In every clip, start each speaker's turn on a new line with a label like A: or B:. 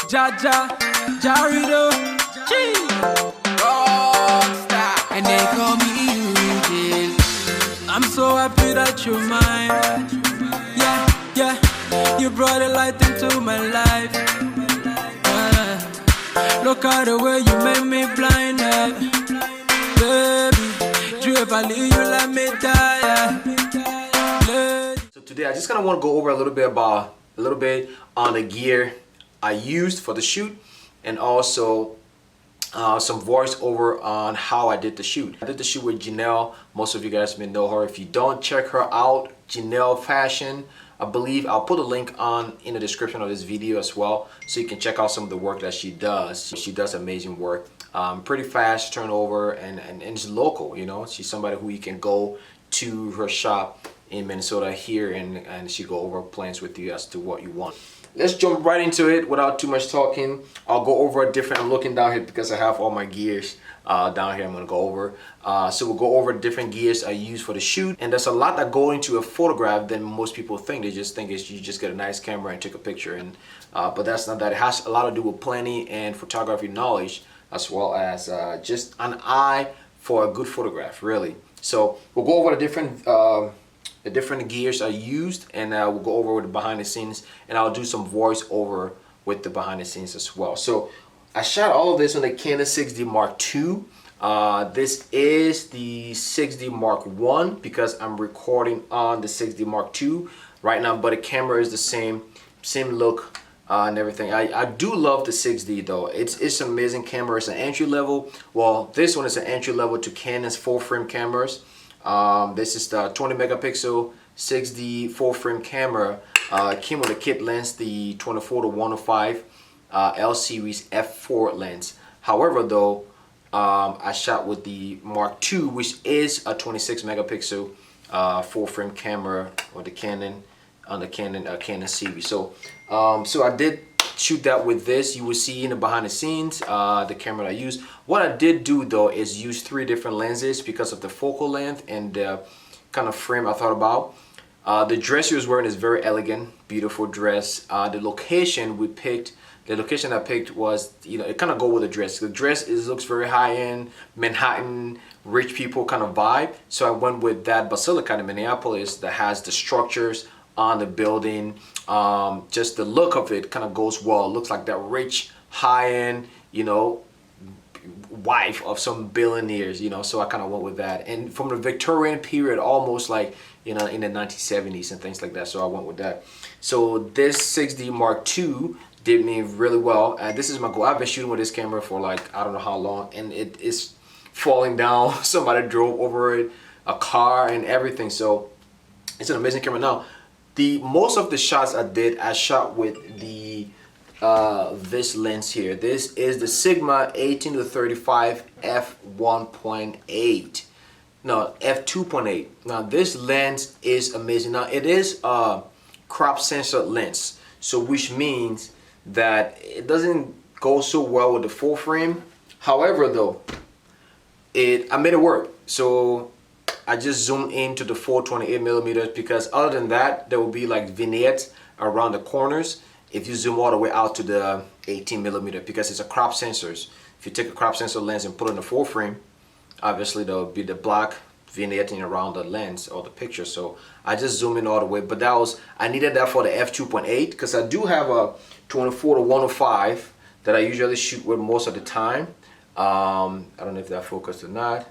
A: Jaja, Jarido, Rockstar, and they call me Eugene. I'm so happy that you're mine. Yeah, you brought a light into my life. Look at the way you make me blind, baby. Do you ever leave you let me die?
B: So today I just kind of want to go over a little bit on the gear I used for the shoot, and also some voice over on how I did the shoot. I did the shoot with Janelle. Most of you guys may know her. If you don't, check her out, Janelle Fashion. I believe I'll put a link in the description of this video as well, so you can check out some of the work that she does. She does amazing work, pretty fast turnover, and it's local. You know, she's somebody who you can go to her shop in Minnesota here, and she go over plans with you as to what you want. Let's jump right into it without too much talking. I'll go over I'm looking down here because I have all my gears down here I'm gonna go over. So we'll go over different gears I use for the shoot. And there's a lot that go into a photograph than most people think. They just think you just get a nice camera and take a picture. But that's not that. It has a lot to do with planning and photography knowledge, as well as just an eye for a good photograph, really. So we'll go over the different gears I used, and we'll go over with the behind the scenes, and I'll do some voice over with the behind the scenes as well. So I shot all of this on the Canon 6D Mark II. This is the 6D Mark I because I'm recording on the 6D Mark II right now, but the camera is the same look and everything. I do love the 6D though. It's an amazing camera. It's an entry level. Well, this one is an entry level to Canon's full frame cameras. This is the 20 megapixel 6D full frame camera. It came with a kit lens, the 24-105 L series f4 lens. However though, I shot with the Mark II, which is a 26 megapixel full frame camera on the Canon series. So I did shoot that with this. You will see in the behind the scenes the camera I use. What I did do though is use 3 different lenses because of the focal length and the kind of frame I thought about. The dress she was wearing is very elegant, beautiful dress. The location I picked was, you know, it kind of go with the dress. The dress looks very high-end, Manhattan, rich people kind of vibe. So I went with that Basilica in Minneapolis that has the structures on the building. Just the look of it kind of goes well. It looks like that rich, high-end, you know, wife of some billionaires, you know. So I kind of went with that. And from the Victorian period, almost like, you know, in the 1970s and things like that. So I went with that. So this 6D Mark II did me really well. This is my goal. I've been shooting with this camera for like, I don't know how long, and it is falling down. Somebody drove over it, a car and everything. So it's an amazing camera. Now, most of the shots I shot with the this lens here. This is the Sigma 18-35 f1.8. No, f2.8. Now this lens is amazing. Now it is a crop sensor lens, so which means that it doesn't go so well with the full frame. However though, I made it work. So I just zoomed into the full 28 millimeters because other than that, there will be like vignettes around the corners if you zoom all the way out to the 18 millimeter because it's a crop sensors. If you take a crop sensor lens and put it in the full frame, obviously there will be the black vignetting around the lens or the picture. So I just zoom in all the way, but I needed that for the f2.8 because I do have a 24-105 that I usually shoot with most of the time. I don't know if that focused or not.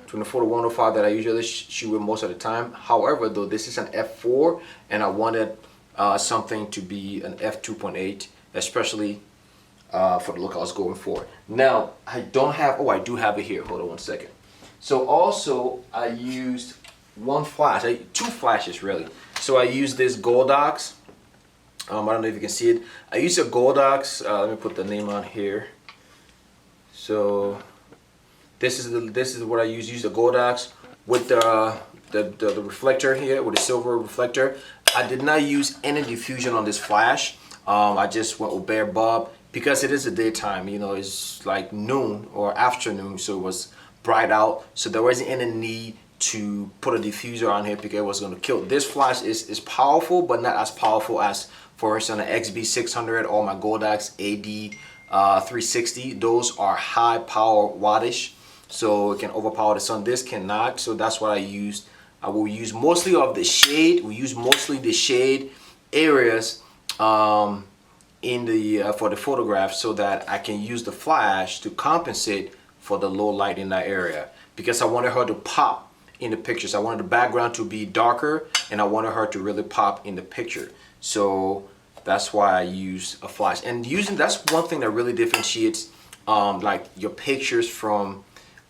B: 24-105 that I usually shoot with most of the time. However though, this is an f4 and I wanted something to be an f2.8, especially for the look I was going for. Now I do have it here. Hold on one second. So also I used two flashes really. So I used this Godox. I don't know if you can see it. I used a Godox. Let me put the name on here. So this is what I use the Godox with the reflector here, with the silver reflector. I did not use any diffusion on this flash. I just went with bare bulb because it is the daytime, you know, it's like noon or afternoon, so it was bright out, so there wasn't any need to put a diffuser on here because it was going to kill. This flash is powerful, but not as powerful as For instance, the XB600 or my Godox AD 360, those are high power wattage, so it can overpower the sun. This cannot, so that's what I used. I will use mostly of the shade. We use mostly the shade areas in the for the photograph, so that I can use the flash to compensate for the low light in that area, because I wanted her to pop in the pictures. I wanted the background to be darker, and I wanted her to really pop in the picture. So that's why I use a flash. And that's one thing that really differentiates like your pictures from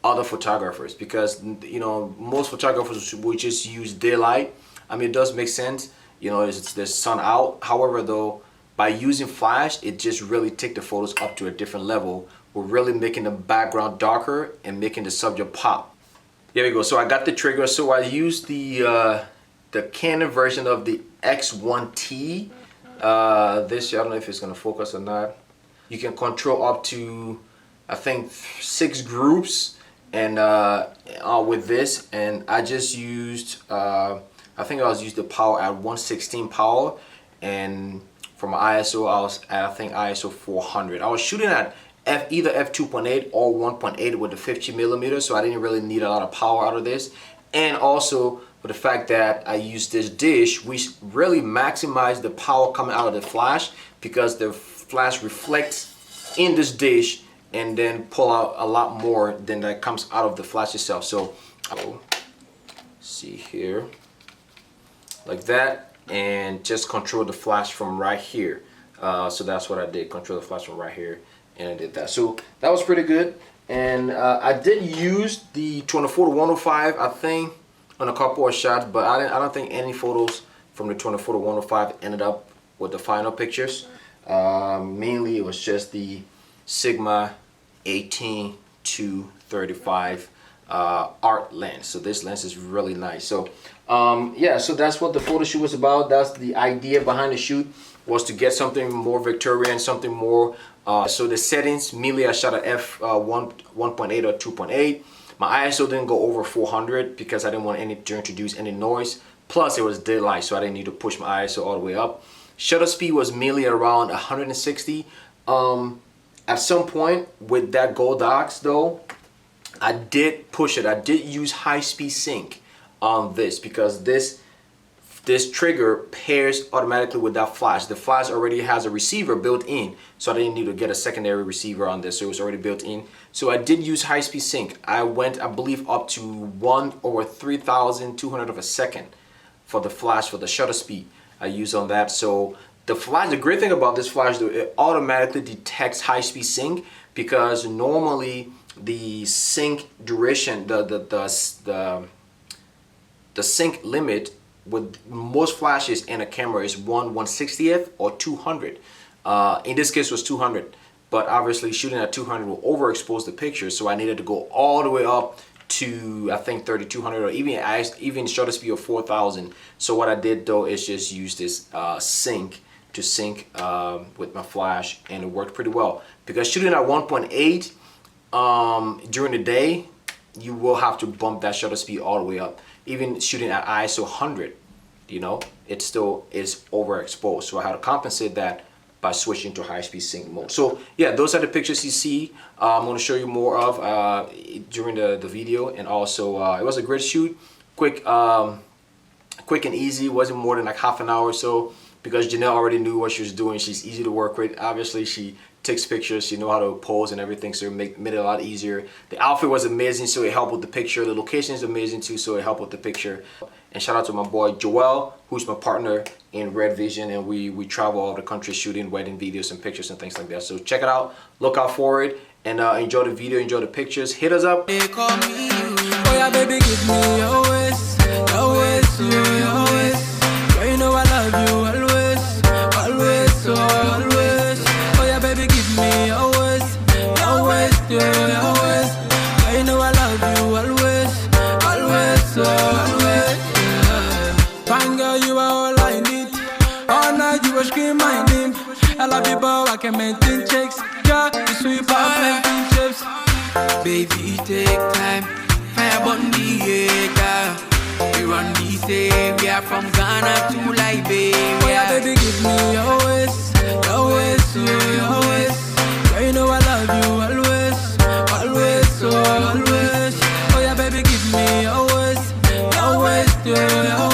B: other photographers, because you know, most photographers will just use daylight. I mean, it does make sense, you know, there's sun out. However though, by using flash, it just really take the photos up to a different level. We're really making the background darker and making the subject pop. There we go. So I got the trigger. So I used the Canon version of the X1T. This, I don't know if it's gonna focus or not. You can control up to, I think, 6 groups, and with this, and I just used, I think I was used the power at 116 power, and for my ISO I was at, I think, ISO 400. I was shooting at either f2.8 or 1.8 with the 50mm, so I didn't really need a lot of power out of this. And also with the fact that I used this dish, we really maximize the power coming out of the flash, because the flash reflects in this dish and then pull out a lot more than that comes out of the flash itself. So I'll see here like that, and just control the flash from right here. So that's what I did, control the flash from right here, and I did that. So that was pretty good. And I did use the 24-105, I think, on a couple of shots, but I don't think any photos from the 24-105 ended up with the final pictures. Mainly it was just the Sigma 18-35 art lens. So this lens is really nice. So yeah, so that's what the photo shoot was about. That's the idea behind the shoot, was to get something more Victorian, something more so the settings, mainly I shot at f1.8 or 2.8. My ISO didn't go over 400 because I didn't want to introduce any noise. Plus it was daylight, so I didn't need to push my ISO all the way up. Shutter speed was mainly around 160. At some point with that Godox though, I did push it. I did use high speed sync on this, because this trigger pairs automatically with that flash. The flash already has a receiver built in, so I didn't need to get a secondary receiver on this, so it was already built in. So I did use high speed sync. I went, I believe, up to 1/3200 of a second for the flash, for the shutter speed I used on that. So the flash, the great thing about this flash though, it automatically detects high speed sync, because normally the sync duration, the sync limit with most flashes in a camera is 1/160th or 200. In this case it was 200, but obviously shooting at 200 will overexpose the picture, so I needed to go all the way up to, I think, 3200, or even shutter speed of 4000. So what I did though is just use this sync to sync with my flash, and it worked pretty well, because shooting at 1.8 during the day, you will have to bump that shutter speed all the way up. Even shooting at ISO 100, you know, it still is overexposed. So I had to compensate that by switching to high speed sync mode. So yeah, those are the pictures you see. I'm going to show you more of during the video. And also it was a great shoot, quick and easy. It wasn't more than like half an hour or so, because Janelle already knew what she was doing. She's easy to work with. Obviously she takes pictures, she know how to pose and everything, so it made it a lot easier. The outfit was amazing, so it helped with the picture. The location is amazing too, so it helped with the picture. And shout out to my boy Joel, who's my partner in Red Vision, and we travel all over the country shooting wedding videos and pictures and things like that. So check it out, look out for it, and enjoy the video, enjoy the pictures. Hit us up.
A: They call me, oh yeah, baby, give me your waist, your waist, your waist. Girl, you know I love you always, always, so always. Oh yeah, baby, give me your waist, your waist, your waist. Girl, you know I love you always, always, so always. Fine girl, you are all I need. All night you will scream my name. I love you, but I can maintain checks. Girl, you sweet pop maintain chips. Baby, take time. Fire burn the acre. We run this area from Ghana to Liberia. Oh yeah, baby, give me your you, your